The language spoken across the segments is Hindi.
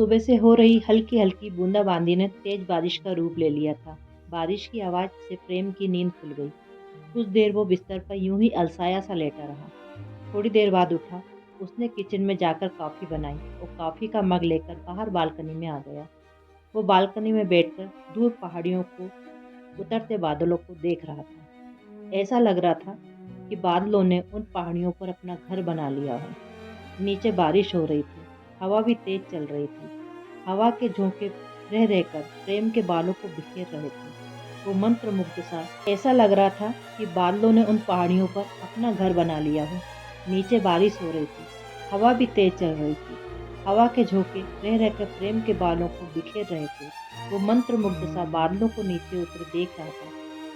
सुबह से हो रही हल्की हल्की बूंदाबांदी ने तेज बारिश का रूप ले लिया था। बारिश की आवाज से प्रेम की नींद खुल गई। कुछ देर वो बिस्तर पर यूं ही अलसाया सा लेटा रहा। थोड़ी देर बाद उठा। उसने किचन में जाकर कॉफी बनाई और कॉफी का मग लेकर बाहर बालकनी में आ गया। वो बालकनी में बैठकर दूर पहाड़ियों को, उतरते बादलों को देख रहा था। ऐसा लग रहा था कि बादलों ने उन पहाड़ियों पर अपना घर बना लिया हो। नीचे बारिश हो रही थी, हवा भी तेज चल रही थी। हवा के झोंके रह रहकर प्रेम के बालों को बिखेर रहे थे। वो मंत्रमुग्ध सा ऐसा लग रहा था कि बादलों ने उन पहाड़ियों पर अपना घर बना लिया हो। नीचे बारिश हो रही थी, हवा भी तेज चल रही थी। हवा के झोंके रह रहकर प्रेम के बालों को बिखेर रहे थे। वो मंत्रमुग्ध सा बादलों को नीचे उतर देख रहा था।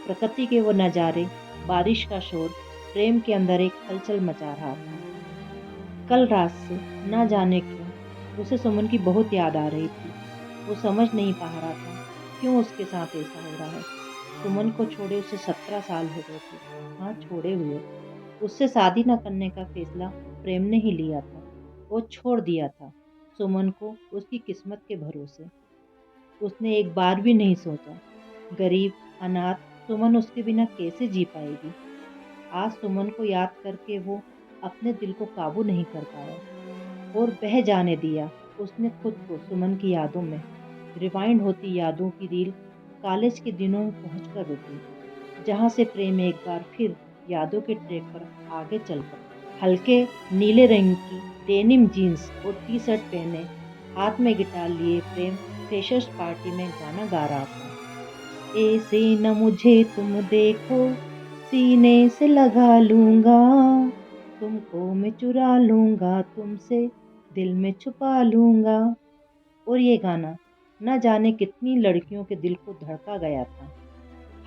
प्रकृति के वो नज़ारे, बारिश का शोर प्रेम के अंदर एक हलचल मचा रहा था। कल रात से ना जाने क्यों उसे सुमन की बहुत याद आ रही थी। वो समझ नहीं पा रहा था क्यों उसके साथ ऐसा हो रहा है। सुमन को छोड़े उसे 17 साल हो गए थे। हाँ, छोड़े हुए। उससे शादी न करने का फैसला प्रेम ने ही लिया था। वो छोड़ दिया था सुमन को उसकी किस्मत के भरोसे। उसने एक बार भी नहीं सोचा, गरीब, अनाथ सुमन उसके बिना कैसे जी पाएगी। आज सुमन को याद करके वो अपने दिल को काबू नहीं कर पाया और बह जाने दिया उसने खुद को सुमन की यादों में। रिवाइंड होती यादों की रील कॉलेज के दिनों में पहुंचकर रुकी, जहां से प्रेम एक बार फिर यादों के ट्रैक पर आगे चल पड़ा। हल्के नीले रंग की डेनिम जीन्स और टी शर्ट पहने, हाथ में गिटार लिए प्रेम फ्रेशर्स पार्टी में गाना गा रहा था। ऐसे न मुझे तुम देखो, सीने से लगा लूंगा, तुमको मैं चुरा लूंगा, तुमसे दिल में छुपा लूंगा। और ये गाना न जाने कितनी लड़कियों के दिल को धड़का गया था।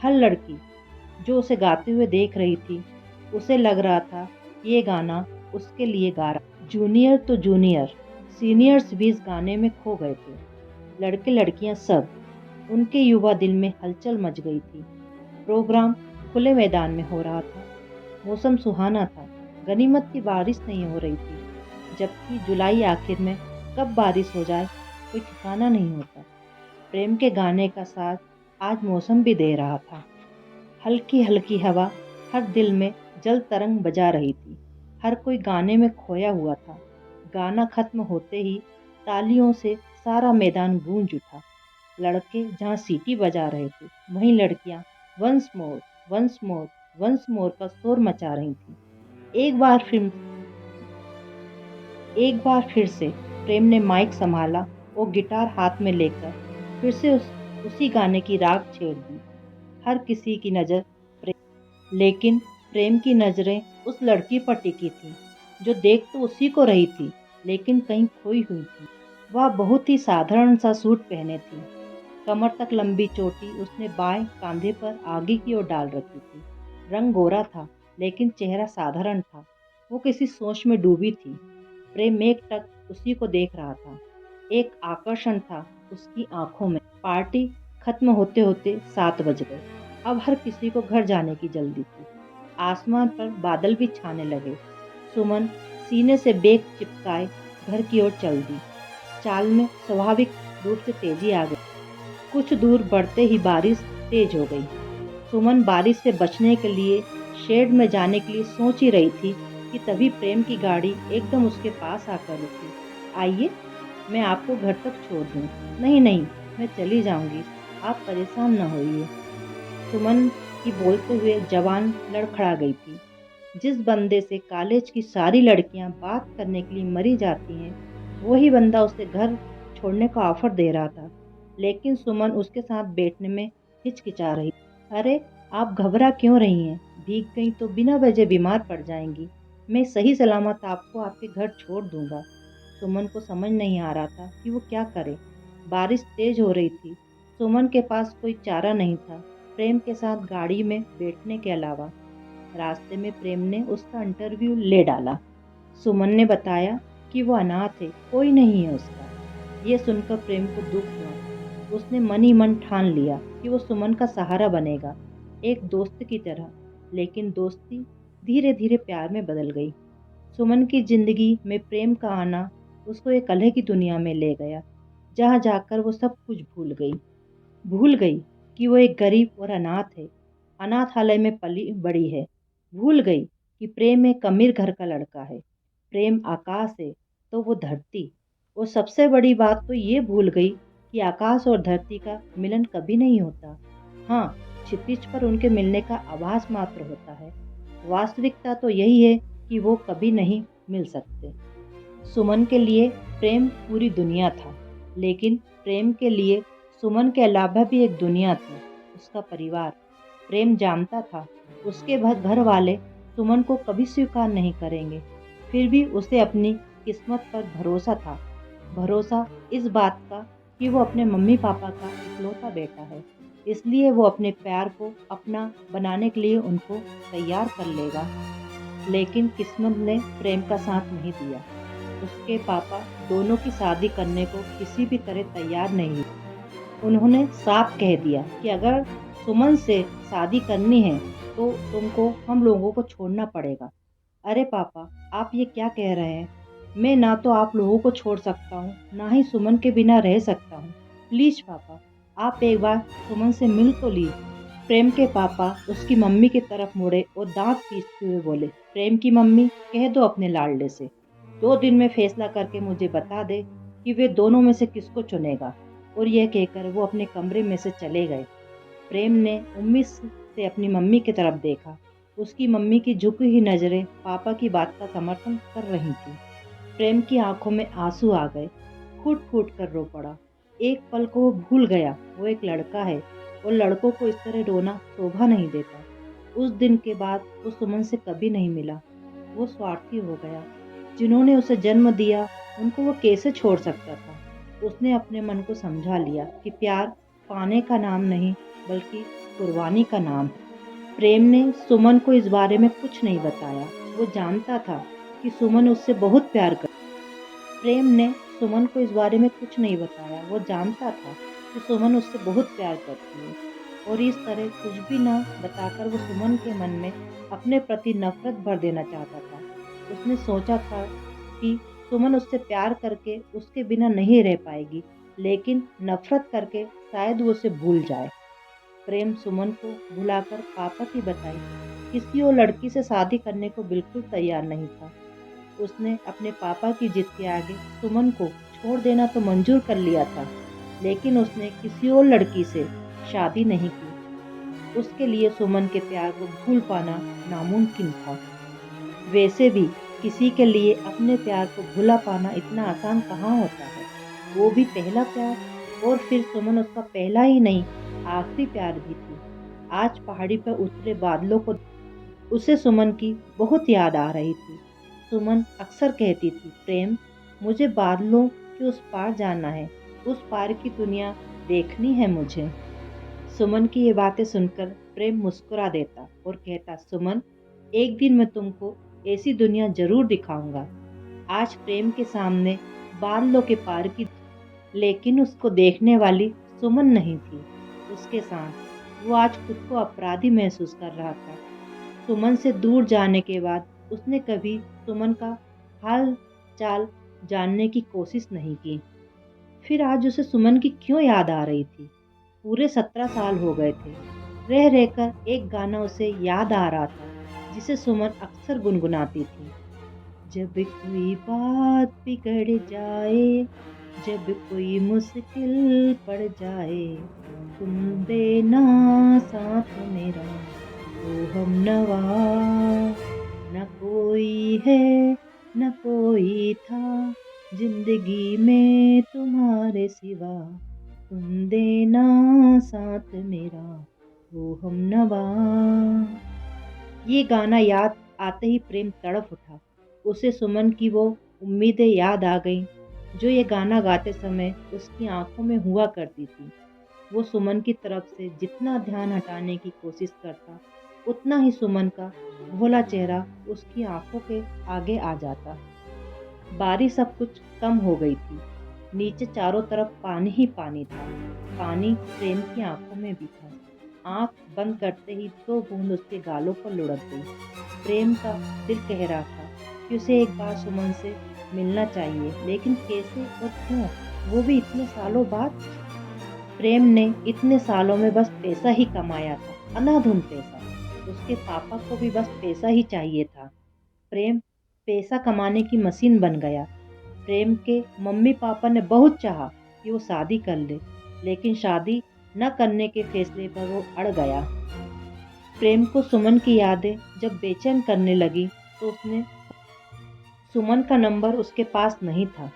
हर लड़की जो उसे गाते हुए देख रही थी, उसे लग रहा था ये गाना उसके लिए गा रहा। जूनियर तो जूनियर, सीनियर्स भी इस गाने में खो गए थे। लड़के लड़कियां सब, उनके युवा दिल में हलचल मच गई थी। प्रोग्राम खुले मैदान में हो रहा था। मौसम सुहाना था। गनीमत की बारिश नहीं हो रही थी, जबकि जुलाई आखिर में कब बारिश हो जाए कोई ठिकाना नहीं होता। प्रेम के गाने का साथ आज मौसम भी दे रहा था। हल्की हल्की हवा हर दिल में जल तरंग बजा रही थी। हर कोई गाने में खोया हुआ था। गाना खत्म होते ही तालियों से सारा मैदान गूंज उठा। लड़के जहाँ सीटी बजा रहे थे, वहीं लड़कियां once more, once more, once more का शोर मचा रही थी। एक बार फिर एक बार फिर से प्रेम ने माइक संभाला और गिटार हाथ में लेकर फिर से उसी गाने की राग छेड़ दी। हर किसी की नज़र लेकिन प्रेम की नज़रें उस लड़की पर टिकी थी, जो देख तो उसी को रही थी, लेकिन कहीं खोई हुई थी। वह बहुत ही साधारण सा सूट पहने थी। कमर तक लंबी चोटी उसने बाएं कांधे पर आगे की ओर डाल रखी थी। रंग गोरा था, लेकिन चेहरा साधारण था। वो किसी सोच में डूबी थी। प्रेम एकटक उसी को देख रहा था। एक आकर्षण था उसकी आंखों में। पार्टी खत्म होते होते 7 बज गए। अब हर किसी को घर जाने की जल्दी थी। आसमान पर बादल भी छाने लगे। सुमन सीने से बैग चिपकाए घर की ओर चल दी। चाल में स्वाभाविक रूप से तेजी आ गई। कुछ दूर बढ़ते ही बारिश तेज हो गई। सुमन बारिश से बचने के लिए शेड में जाने के लिए सोच ही रही थी कि तभी प्रेम की गाड़ी एकदम उसके पास आकर रुकी। आइए, मैं आपको घर तक छोड़ दूं। नहीं नहीं, मैं चली जाऊंगी, आप परेशान न होइए। सुमन की बोलते हुए जबान लड़खड़ा गई थी। जिस बंदे से कॉलेज की सारी लड़कियां बात करने के लिए मरी जाती हैं, वही बंदा उसे घर छोड़ने का ऑफर दे रहा था। लेकिन सुमन उसके साथ बैठने में हिचकिचा रही। अरे, आप घबरा क्यों रही हैं? भीग गई तो बिना वजह बीमार पड़ जाएंगी। मैं सही सलामत आपको आपके घर छोड़ दूंगा। सुमन को समझ नहीं आ रहा था कि वो क्या करे। बारिश तेज हो रही थी। सुमन के पास कोई चारा नहीं था प्रेम के साथ गाड़ी में बैठने के अलावा। रास्ते में प्रेम ने उसका इंटरव्यू ले डाला। सुमन ने बताया कि वो अनाथ है, कोई नहीं है उसका। ये सुनकर प्रेम को दुख हुआ। उसने मन ही मन ठान लिया कि वो सुमन का सहारा बनेगा, एक दोस्त की तरह। लेकिन दोस्ती धीरे धीरे प्यार में बदल गई। सुमन की जिंदगी में प्रेम का आना उसको एक अलग ही दुनिया में ले गया। जहाँ जाकर वो सब कुछ भूल गई कि वो एक गरीब और अनाथ है, अनाथालय में पली बड़ी है। भूल गई कि प्रेम एक अमीर घर का लड़का है, प्रेम आकाश है तो वो धरती। और सबसे बड़ी बात तो ये भूल गई कि आकाश और धरती का मिलन कभी नहीं होता। हाँ, क्षितिज पर उनके मिलने का आभास मात्र होता है। वास्तविकता तो यही है कि वो कभी नहीं मिल सकते। सुमन के लिए प्रेम पूरी दुनिया था, लेकिन प्रेम के लिए सुमन के अलावा भी एक दुनिया थी, उसका परिवार। प्रेम जानता था उसके घर वाले सुमन को कभी स्वीकार नहीं करेंगे, फिर भी उसे अपनी किस्मत पर भरोसा था। भरोसा इस बात का कि वो अपने मम्मी पापा का इकलौता बेटा है, इसलिए वो अपने प्यार को अपना बनाने के लिए उनको तैयार कर लेगा। लेकिन किस्मत ने प्रेम का साथ नहीं दिया। उसके पापा दोनों की शादी करने को किसी भी तरह तैयार नहीं। उन्होंने साफ कह दिया कि अगर सुमन से शादी करनी है तो तुमको हम लोगों को छोड़ना पड़ेगा। अरे पापा, आप ये क्या कह रहे हैं? मैं ना तो आप लोगों को छोड़ सकता हूँ, ना ही सुमन के बिना रह सकता हूँ। प्लीज पापा, आप एक बार सुमन से मिल तो लीजिए। प्रेम के पापा उसकी मम्मी की तरफ मुड़े और दांत पीसते हुए बोले, प्रेम की मम्मी, कह दो अपने लाडले से 2 दिन में फैसला करके मुझे बता दे कि वे दोनों में से किसको चुनेगा। और यह कहकर वो अपने कमरे में से चले गए। प्रेम ने उम्मीद से अपनी मम्मी की तरफ देखा। उसकी मम्मी की झुकी हुई नजरें पापा की बात का समर्थन कर रही थी। प्रेम की आंखों में आंसू आ गए, फूट फूट कर रो पड़ा। एक पल को वो भूल गया वो एक लड़का है और लड़कों को इस तरह रोना शोभा नहीं देता। उस दिन के बाद वो सुमन से कभी नहीं मिला। वो स्वार्थी हो गया। जिन्होंने उसे जन्म दिया उनको वो कैसे छोड़ सकता था? उसने अपने मन को समझा लिया कि प्यार पाने का नाम नहीं बल्कि कुर्बानी का नाम है। प्रेम ने सुमन को इस बारे में कुछ नहीं बताया। वो जानता था कि सुमन उससे बहुत प्यार कर प्रेम ने सुमन को इस बारे में कुछ नहीं बताया। वो जानता था कि सुमन उससे बहुत प्यार करती है और इस तरह कुछ भी न बताकर वो सुमन के मन में अपने प्रति नफरत भर देना चाहता था। उसने सोचा था कि सुमन उससे प्यार करके उसके बिना नहीं रह पाएगी, लेकिन नफरत करके शायद वो उसे भूल जाए। प्रेम सुमन को भुलाकर पापा की बताई किसी और लड़की से शादी करने को बिल्कुल तैयार नहीं था। उसने अपने पापा की जिद के आगे सुमन को छोड़ देना तो मंजूर कर लिया था, लेकिन उसने किसी और लड़की से शादी नहीं की। उसके लिए सुमन के प्यार को भूल पाना नामुमकिन था। वैसे भी किसी के लिए अपने प्यार को भुला पाना इतना आसान कहाँ होता है, वो भी पहला प्यार। और फिर सुमन उसका पहला ही नहीं, आखिरी प्यार भी थी। आज पहाड़ी पर उतरे बादलों को उसे सुमन की बहुत याद आ रही थी। सुमन अक्सर कहती थी, प्रेम, मुझे बादलों के उस पार जाना है, उस पार की दुनिया देखनी है मुझे। सुमन की ये बातें सुनकर प्रेम मुस्कुरा देता और कहता, सुमन, एक दिन मैं तुमको ऐसी दुनिया जरूर दिखाऊंगा। आज प्रेम के सामने बादलों के पार की, लेकिन उसको देखने वाली सुमन नहीं थी उसके साथ। वो आज खुद को अपराधी महसूस कर रहा था। सुमन से दूर जाने के बाद उसने कभी सुमन का हाल चाल जानने की कोशिश नहीं की। फिर आज उसे सुमन की क्यों याद आ रही थी? पूरे 17 साल हो गए थे। रह रहकर एक गाना उसे याद आ रहा था जिसे सुमन अक्सर गुनगुनाती थी। जब कोई बात बिगड़ जाए, जब कोई मुश्किल पड़ जाए, तुम देना साथ मेरा, ओ हम नवा। न कोई है न कोई था जिंदगी में तुम्हारे सिवा, तुम देना साथ मेरा, ओ हम नवा। ये गाना याद आते ही प्रेम तड़प उठा। उसे सुमन की वो उम्मीदें याद आ गईं जो ये गाना गाते समय उसकी आंखों में हुआ करती थी। वो सुमन की तरफ से जितना ध्यान हटाने की कोशिश करता, उतना ही सुमन का भोला चेहरा उसकी आंखों के आगे आ जाता। बारिश सब कुछ कम हो गई थी। नीचे चारों तरफ पानी ही पानी था। पानी प्रेम की आंखों में भी था। आंख बंद करते ही 2 बूंद उसके गालों पर लुढ़क गई। प्रेम का दिल कह रहा था कि उसे एक बार सुमन से मिलना चाहिए, लेकिन कैसे और क्यों? वो भी इतने सालों बाद। प्रेम ने इतने सालों में बस पैसा ही कमाया था, अंधाधुंध पैसा। उसके पापा को भी बस पैसा ही चाहिए था। प्रेम पैसा कमाने की मशीन बन गया। प्रेम के मम्मी पापा ने बहुत चाहा कि वो शादी कर ले, लेकिन शादी न करने के फैसले पर वो अड़ गया। प्रेम को सुमन की यादें जब बेचैन करने लगी तो उसने सुमन का नंबर उसके पास नहीं था।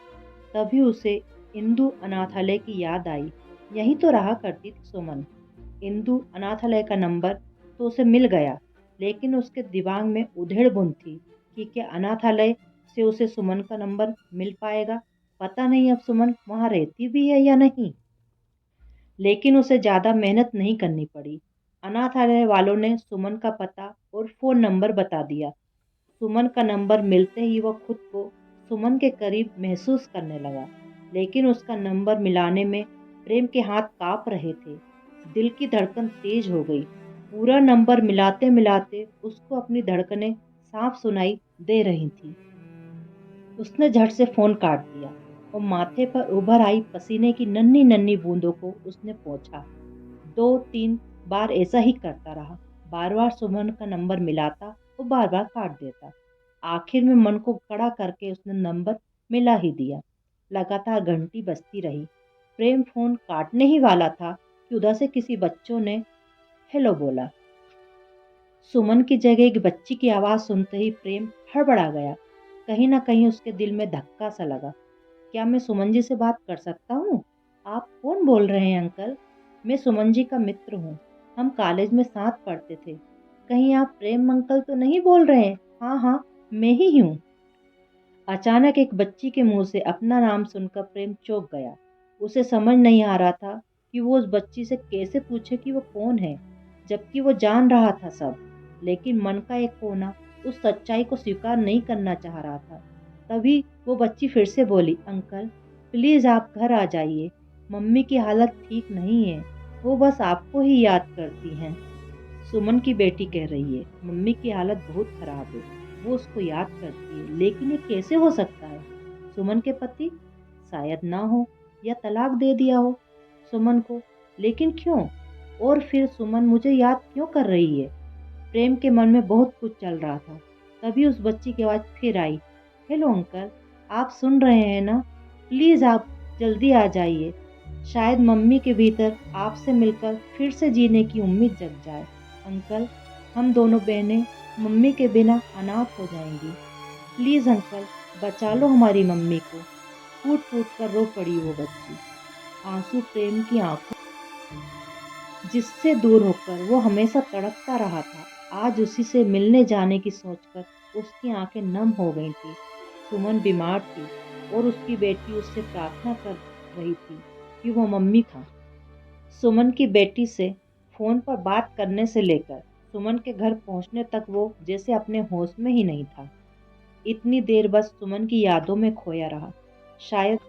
तभी उसे इंदु अनाथालय की याद आई। यहीं तो रहा करती थी सुमन। इंदु अनाथालय का नंबर तो उसे मिल गया, लेकिन उसके दिमाग में उधेड़-बुन थी कि क्या अनाथालय से उसे सुमन का नंबर मिल पाएगा। पता नहीं अब सुमन वहाँ रहती भी है या नहीं। लेकिन उसे ज़्यादा मेहनत नहीं करनी पड़ी। अनाथालय वालों ने सुमन का पता और फ़ोन नंबर बता दिया। सुमन का नंबर मिलते ही वह खुद को सुमन के करीब महसूस करने लगा, लेकिन उसका नंबर मिलाने में प्रेम के हाथ काँप रहे थे। दिल की धड़कन तेज हो गई। पूरा नंबर मिलाते-मिलाते उसको अपनी धड़कनें साफ सुनाई दे रही थीं। उसने झट से फ़ोन काट दिया और माथे पर उभर आई पसीने की नन्ही-नन्ही बूंदों को उसने पोंछा। 2-3 बार ऐसा ही करता रहा। बार-बार सुमन का नंबर मिलाता और बार-बार काट देता। आखिर में मन को कड़ा करके उसने नंबर मिला ही दिया। लगातार घंटी बजती रही। प्रेम फ़ोन काटने ही वाला था कि उधर से किसी बच्चों ने हेलो बोला। सुमन की जगह एक बच्ची की आवाज़ सुनते ही प्रेम हड़बड़ा गया। कहीं न कहीं उसके दिल में धक्का सा लगा। क्या मैं सुमन जी से बात कर सकता हूँ? आप कौन बोल रहे हैं अंकल? मैं सुमन जी का मित्र हूँ। हम कॉलेज में साथ पढ़ते थे। कहीं आप प्रेम अंकल तो नहीं बोल रहे हैं? हाँ, हाँ, मैं ही हूँ। अचानक एक बच्ची के मुंह से अपना नाम सुनकर प्रेम चौंक गया। उसे समझ नहीं आ रहा था कि वो उस बच्ची से कैसे पूछे कि वो कौन है, जबकि वो जान रहा था सब। लेकिन मन का एक कोना उस सच्चाई को स्वीकार नहीं करना चाह रहा था। तभी वो बच्ची फिर से बोली, अंकल प्लीज़ आप घर आ जाइए। मम्मी की हालत ठीक नहीं है। वो बस आपको ही याद करती हैं। सुमन की बेटी कह रही है, मम्मी की हालत बहुत खराब है। वो उसको याद करती है, लेकिन ये कैसे हो सकता है? सुमन के पति शायद ना हो या तलाक दे दिया हो सुमन को, लेकिन क्यों? और फिर सुमन मुझे याद क्यों कर रही है? प्रेम के मन में बहुत कुछ चल रहा था। तभी उस बच्ची की आवाज़ फिर आई, हेलो अंकल, आप सुन रहे हैं ना? प्लीज़ आप जल्दी आ जाइए। शायद मम्मी के भीतर आपसे मिलकर फिर से जीने की उम्मीद जग जाए। अंकल, हम दोनों बहनें मम्मी के बिना अनाथ हो जाएंगी। प्लीज़ अंकल, बचा लो हमारी मम्मी को। फूट-फूट कर रो पड़ी वो बच्ची। आंसू प्रेम की आंखों जिससे दूर होकर वो हमेशा तड़पता रहा था, आज उसी से मिलने जाने की सोचकर उसकी आंखें नम हो गई थी। सुमन बीमार थी और उसकी बेटी उससे प्रार्थना कर रही थी कि वो मम्मी था। सुमन की बेटी से फ़ोन पर बात करने से लेकर सुमन के घर पहुंचने तक वो जैसे अपने होश में ही नहीं था। इतनी देर बस सुमन की यादों में खोया रहा। शायद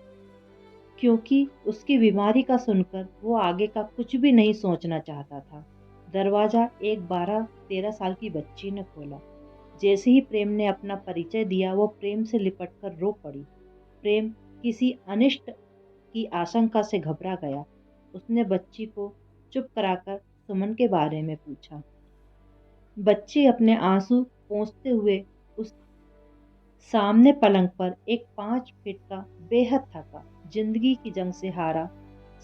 क्योंकि उसकी बीमारी का सुनकर वो आगे का कुछ भी नहीं सोचना चाहता था। दरवाज़ा एक 12-13 साल की बच्ची ने खोला। जैसे ही प्रेम ने अपना परिचय दिया, वो प्रेम से लिपटकर रो पड़ी। प्रेम किसी अनिष्ट की आशंका से घबरा गया। उसने बच्ची को चुप कराकर सुमन के बारे में पूछा। बच्ची अपने आंसू पोंछते हुए उस सामने पलंग पर एक 5 फीट का बेहद थका, जिंदगी की जंग से हारा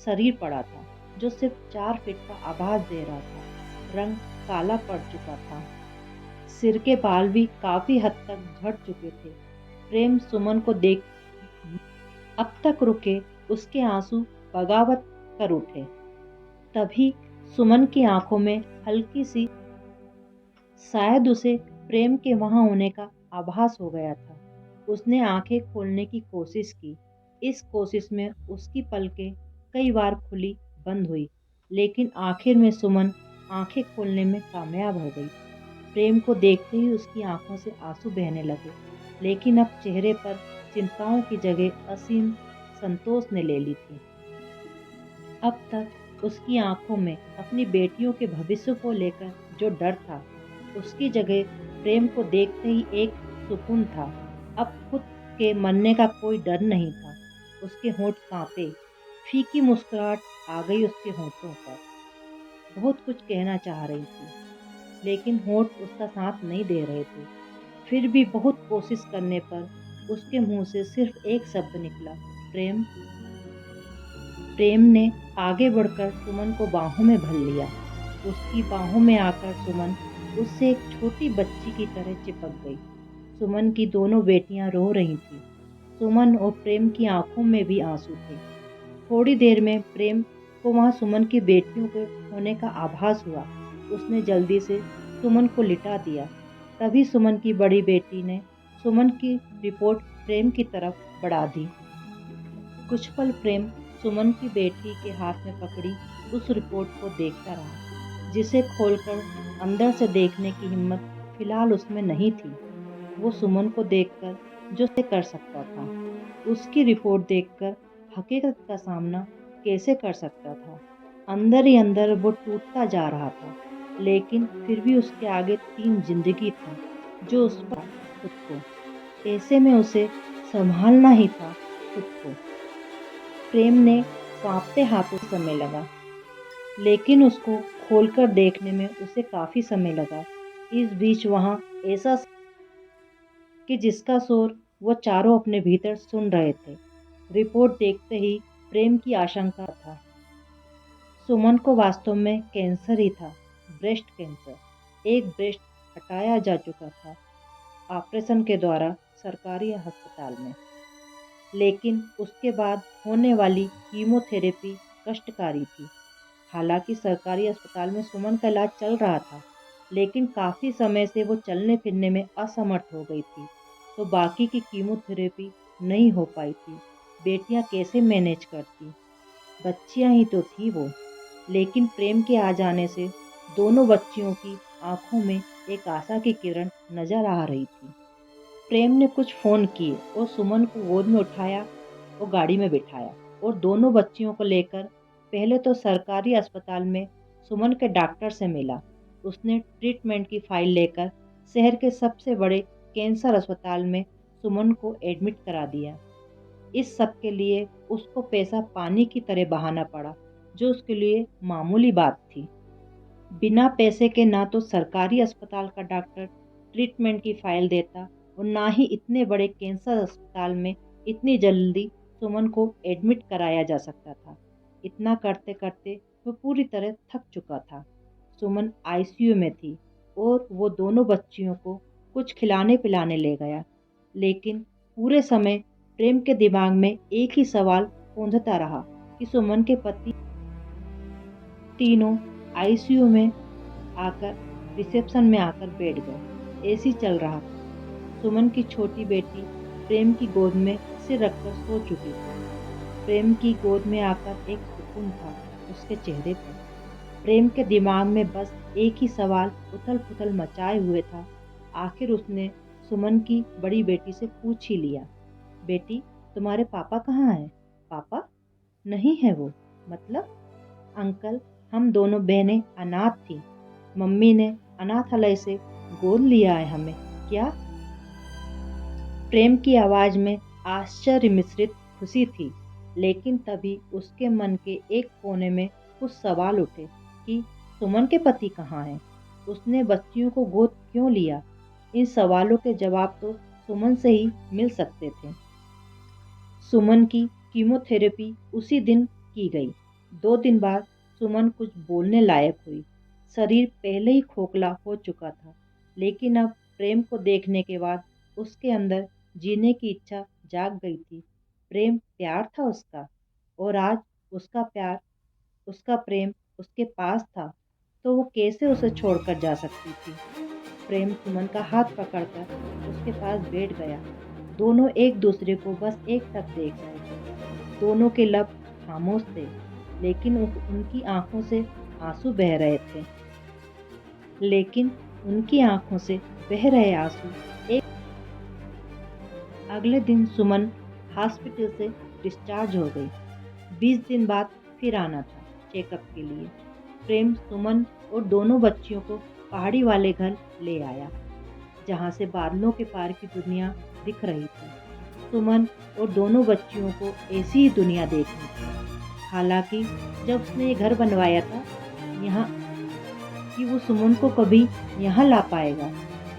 शरीर पड़ा था, जो सिर्फ 4 फीट का आभास दे रहा था। रंग काला पड़ चुका था। सिर के बाल भी काफी हद तक झड़ चुके थे। प्रेम सुमन को देख अब तक रुके उसके आंसू बगावत कर उठे। तभी सुमन की आंखों में हल्की सी, शायद उसे प्रेम के वहां होने का आभास हो गया था। उसने आंखें खोलने की कोशिश की। इस कोशिश में उसकी पलकें कई बार खुली बंद हुई, लेकिन आखिर में सुमन आंखें खोलने में कामयाब हो गई। प्रेम को देखते ही उसकी आंखों से आंसू बहने लगे, लेकिन अब चेहरे पर चिंताओं की जगह असीम संतोष ने ले ली थी। अब तक उसकी आंखों में अपनी बेटियों के भविष्य को लेकर जो डर था, उसकी जगह प्रेम को देखते ही एक सुकून था। अब खुद के मरने का कोई डर नहीं था। उसके होंठ कांपे, फीकी मुस्कुराहट आ गई उसके होंठों पर। बहुत कुछ कहना चाह रही थी, लेकिन होंठ उसका साथ नहीं दे रहे थे। फिर भी बहुत कोशिश करने पर उसके मुंह से सिर्फ एक शब्द निकला, प्रेम। प्रेम ने आगे बढ़कर सुमन को बाहों में भर लिया। उसकी बाहों में आकर सुमन उससे एक छोटी बच्ची की तरह चिपक गई। सुमन की दोनों बेटियां रो रही थीं। सुमन और प्रेम की आंखों में भी आंसू थे। थोड़ी देर में प्रेम को वहां सुमन की बेटियों के होने का आभास हुआ। उसने जल्दी से सुमन को लिटा दिया। तभी सुमन की बड़ी बेटी ने सुमन की रिपोर्ट प्रेम की तरफ बढ़ा दी। कुछ पल प्रेम सुमन की बेटी के हाथ में पकड़ी उस रिपोर्ट को देखता रहा, जिसे खोलकर अंदर से देखने की हिम्मत फिलहाल उसमें नहीं थी। वो सुमन को देखकर जो से कर सकता था, उसकी रिपोर्ट देखकर हकीकत का सामना कैसे कर सकता था। अंदर ही अंदर वो टूटता जा रहा था, लेकिन फिर भी उसके आगे 3 जिंदगी थी जो उस पर खुद को। ऐसे में उसे संभालना ही था खुद को। प्रेम ने कांपते हाथों से समय लगा, लेकिन उसको खोलकर देखने में उसे काफी समय लगा। इस बीच वहां ऐसा कि जिसका शोर वो चारों अपने भीतर सुन रहे थे। रिपोर्ट देखते ही प्रेम की आशंका था। सुमन को वास्तव में कैंसर ही था, ब्रेस्ट कैंसर। एक ब्रेस्ट हटाया जा चुका था ऑपरेशन के द्वारा सरकारी अस्पताल में, लेकिन उसके बाद होने वाली कीमोथेरेपी कष्टकारी थी। हालांकि सरकारी अस्पताल में सुमन का इलाज चल रहा था, लेकिन काफी समय से वो चलने फिरने में असमर्थ हो गई थी, तो बाकी की कीमोथेरेपी नहीं हो पाई थी। बेटियां कैसे मैनेज करती? बच्चियां ही तो थी वो। लेकिन प्रेम के आ जाने से दोनों बच्चियों की आंखों में एक आशा की किरण नजर आ रही थी। प्रेम ने कुछ फोन किए और सुमन को गोद में उठाया और गाड़ी में बिठाया और दोनों बच्चियों को लेकर पहले तो सरकारी अस्पताल में सुमन के डॉक्टर से मिला। उसने ट्रीटमेंट की फाइल लेकर शहर के सबसे बड़े कैंसर अस्पताल में सुमन को एडमिट करा दिया। इस सब के लिए उसको पैसा पानी की तरह बहाना पड़ा, जो उसके लिए मामूली बात थी। बिना पैसे के ना तो सरकारी अस्पताल का डॉक्टर ट्रीटमेंट की फाइल देता और ना ही इतने बड़े कैंसर अस्पताल में इतनी जल्दी सुमन को एडमिट कराया जा सकता था। इतना करते करते वो पूरी तरह थक चुका था। सुमन आईसीयू में थी और वो दोनों बच्चियों को कुछ खिलाने पिलाने ले गया, लेकिन पूरे समय प्रेम के दिमाग में एक ही सवाल गूंजता रहा कि सुमन के पति तीनों आईसीयू में आकर रिसेप्शन में आकर बैठ गए। एसी चल रहा था। सुमन की छोटी बेटी प्रेम की गोद में सिर रखकर सो चुकी थी। प्रेम की गोद में आकर एक सुकून था उसके चेहरे पर। प्रेम के दिमाग में बस एक ही सवाल उथल पुथल मचाए हुए था। आखिर उसने सुमन की बड़ी बेटी से पूछ ही लिया, बेटी तुम्हारे पापा कहाँ हैं? पापा नहीं है वो? मतलब? अंकल, हम दोनों बहनें अनाथ थी। मम्मी ने अनाथालय से गोद लिया है हमें। क्या? प्रेम की आवाज में आश्चर्य मिश्रित खुशी थी, लेकिन तभी उसके मन के एक कोने में कुछ सवाल उठे कि सुमन के पति कहाँ हैं? उसने बच्चियों को गोद क्यों लिया? इन सवालों के जवाब तो सुमन से ही मिल सकते थे। सुमन की कीमोथेरेपी उसी दिन की गई। 2 दिन बाद सुमन कुछ बोलने लायक हुई। शरीर पहले ही खोखला हो चुका था, लेकिन अब प्रेम को देखने के बाद उसके अंदर जीने की इच्छा जाग गई थी। प्रेम प्यार था उसका, और आज उसका प्यार, उसका प्रेम उसके पास था, तो वो कैसे उसे छोड़कर जा सकती थी। प्रेम सुमन का हाथ पकड़कर उसके पास बैठ गया। दोनों एक दूसरे को बस एक टक देख रहे थे। दोनों के लब खामोश थे, लेकिन उनकी आंखों से आंसू बह रहे थे। लेकिन उनकी आंखों से बह रहे आंसू एक। अगले दिन सुमन हॉस्पिटल से डिस्चार्ज हो गई। 20 दिन बाद फिर आना था चेकअप के लिए। प्रेम सुमन और दोनों बच्चियों को पहाड़ी वाले घर ले आया, जहाँ से बादलों के पार की दुनिया दिख रही थी। सुमन और दोनों बच्चियों को ऐसी ही दुनिया देखनी थी। हालांकि जब उसने ये घर बनवाया था यहाँ कि वो सुमन को कभी यहाँ ला पाएगा,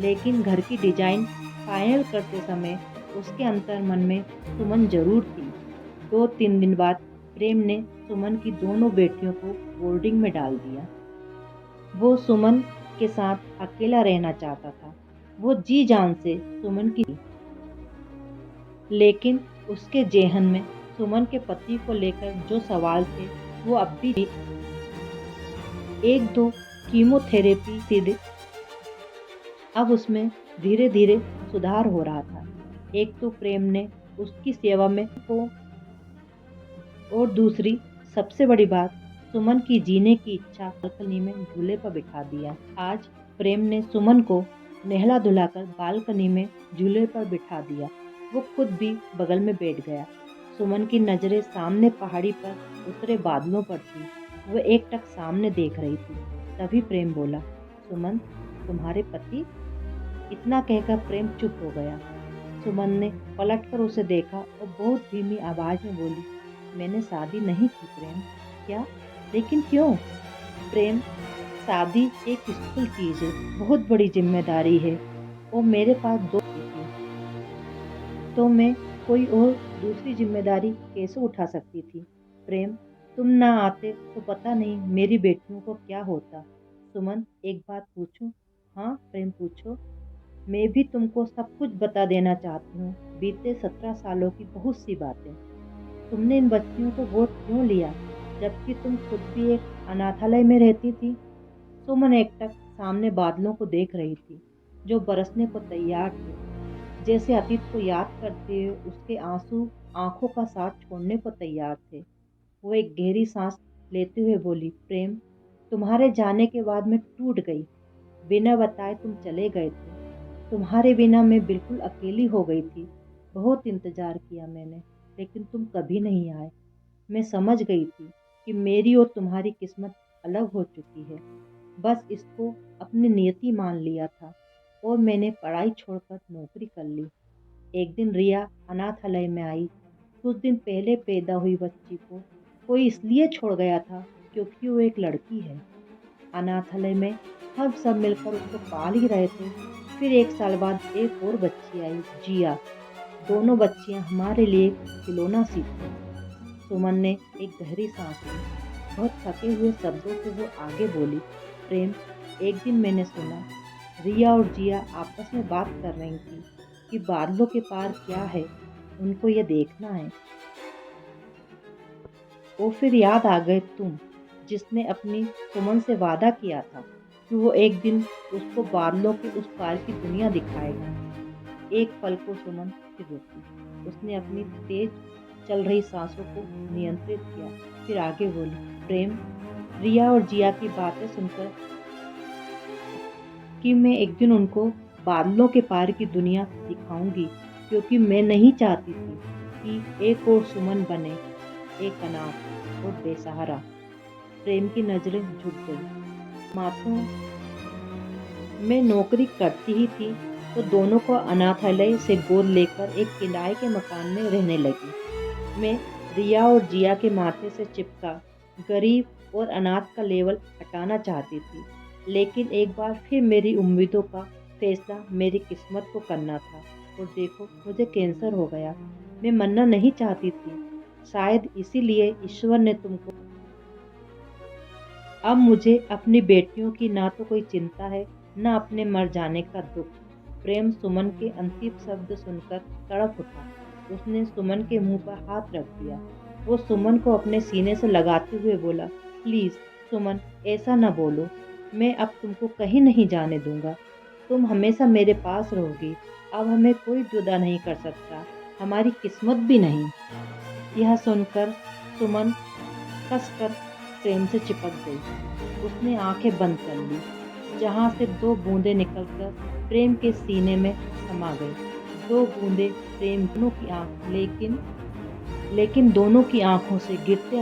लेकिन घर की डिजाइन फाइनल करते समय उसके अंतर मन में सुमन जरूर थी। 2-3 दिन बाद प्रेम ने सुमन की दोनों बेटियों को बोर्डिंग में डाल दिया। वो सुमन के साथ अकेला रहना चाहता था। वो जी जान से सुमन की, लेकिन उसके जेहन में सुमन के पति को लेकर जो सवाल थे वो अब भी 1-2 कीमोथेरेपी से अब उसमें धीरे धीरे सुधार हो रहा था। एक तो प्रेम ने उसकी सेवा में को, और दूसरी सबसे बड़ी बात, सुमन की जीने की इच्छा बालकनी में झूले पर बिठा दिया। आज प्रेम ने सुमन को नहला धुलाकर बालकनी में झूले पर बिठा दिया। वो खुद भी बगल में बैठ गया। सुमन की नजरें सामने पहाड़ी पर उतरे बादलों पर थी। वो एकटक सामने देख रही थी। तभी प्रेम बोला, सुमन, तुम्हारे पति? इतना कहकर प्रेम चुप हो गया। सुमन ने पलटकर उसे देखा और बहुत धीमी आवाज में बोली, मैंने शादी नहीं की प्रेम। क्या? लेकिन क्यों? प्रेम, शादी एक मुश्किल चीज है, बहुत बड़ी जिम्मेदारी है और मेरे पास 2 बेटी हैं, तो मैं कोई और दूसरी जिम्मेदारी कैसे उठा सकती थी? प्रेम, तुम ना आते तो पता नहीं मेरी बेटियों को क्या होता। सुमन, एक बात पूछूं? हाँ प्रेम, पूछो। मैं भी तुमको सब कुछ बता देना चाहती हूँ, बीते 17 सालों की बहुत सी बातें। तुमने इन बच्चियों को गोद क्यों लिया, जबकि तुम खुद भी एक अनाथालय में रहती थी? सुमन एकटक सामने बादलों को देख रही थी, जो बरसने को तैयार थे। जैसे अतीत को याद करते हुए उसके आंसू आंखों का साथ छोड़ने को तैयार थे। वो एक गहरी सांस लेते हुए बोली, प्रेम, तुम्हारे जाने के बाद मैं टूट गई। बिना बताए तुम चले गए थे। तुम्हारे बिना मैं बिल्कुल अकेली हो गई थी। बहुत इंतजार किया मैंने, लेकिन तुम कभी नहीं आए। मैं समझ गई थी कि मेरी और तुम्हारी किस्मत अलग हो चुकी है। बस इसको अपनी नियति मान लिया था और मैंने पढ़ाई छोड़कर नौकरी कर ली। एक दिन रिया अनाथालय में आई। कुछ दिन पहले पैदा हुई बच्ची को कोई इसलिए छोड़ गया था क्योंकि वो एक लड़की है। अनाथालय में हम सब मिलकर उसको पाल ही रहे थे। फिर 1 साल बाद एक और बच्ची आई, जिया। दोनों बच्चियां हमारे लिए खिलौना सी थी। सुमन ने एक गहरी सांस ली। बहुत थके हुए शब्दों से वो आगे बोली, प्रेम, एक दिन मैंने सुना रिया और जिया आपस में बात कर रही थी कि बादलों के पार क्या है, उनको ये देखना है। वो फिर याद आ गए तुम, जिसने अपनी सुमन से वादा किया था कि वो एक दिन उसको बादलों के उस पार की दुनिया दिखाएगा। एक पल को सुमन फिर रुकी। उसने अपनी तेज चल रही सांसों को नियंत्रित किया, फिर आगे बोली, प्रेम, रिया और जिया की बातें सुनकर कि मैं एक दिन उनको बादलों के पार की दुनिया दिखाऊंगी, क्योंकि मैं नहीं चाहती थी कि एक और सुमन बने, एक अनाथ और बेसहारा। प्रेम की नजरें झुक गई। माथों में नौकरी करती ही थी तो दोनों को अनाथालय से गोद लेकर एक किराए के मकान में रहने लगी। मैं रिया और जिया के माथे से चिपका गरीब और अनाथ का लेवल हटाना चाहती थी, लेकिन एक बार फिर मेरी उम्मीदों का फैसला मेरी किस्मत को करना था। और देखो, मुझे कैंसर हो गया। मैं मरना नहीं चाहती थी, शायद इसीलिए ईश्वर ने तुमको। अब मुझे अपनी बेटियों की ना तो कोई चिंता है, न अपने मर जाने का दुख। प्रेम सुमन के अंतिम शब्द सुनकर तड़प उठा। उसने सुमन के मुंह पर हाथ रख दिया। वो सुमन को अपने सीने से लगाते हुए बोला, प्लीज सुमन, ऐसा न बोलो। मैं अब तुमको कहीं नहीं जाने दूंगा। तुम हमेशा मेरे पास रहोगी। अब हमें कोई जुदा नहीं कर सकता, हमारी किस्मत भी नहीं। यह सुनकर सुमन कसकर प्रेम से चिपक गई। उसने आंखें बंद कर ली, जहां से 2 बूंदें निकलकर प्रेम के सीने में समा गई। 2 बूंदें प्रेम दोनों की आंख, लेकिन दोनों की आंखों से गिरते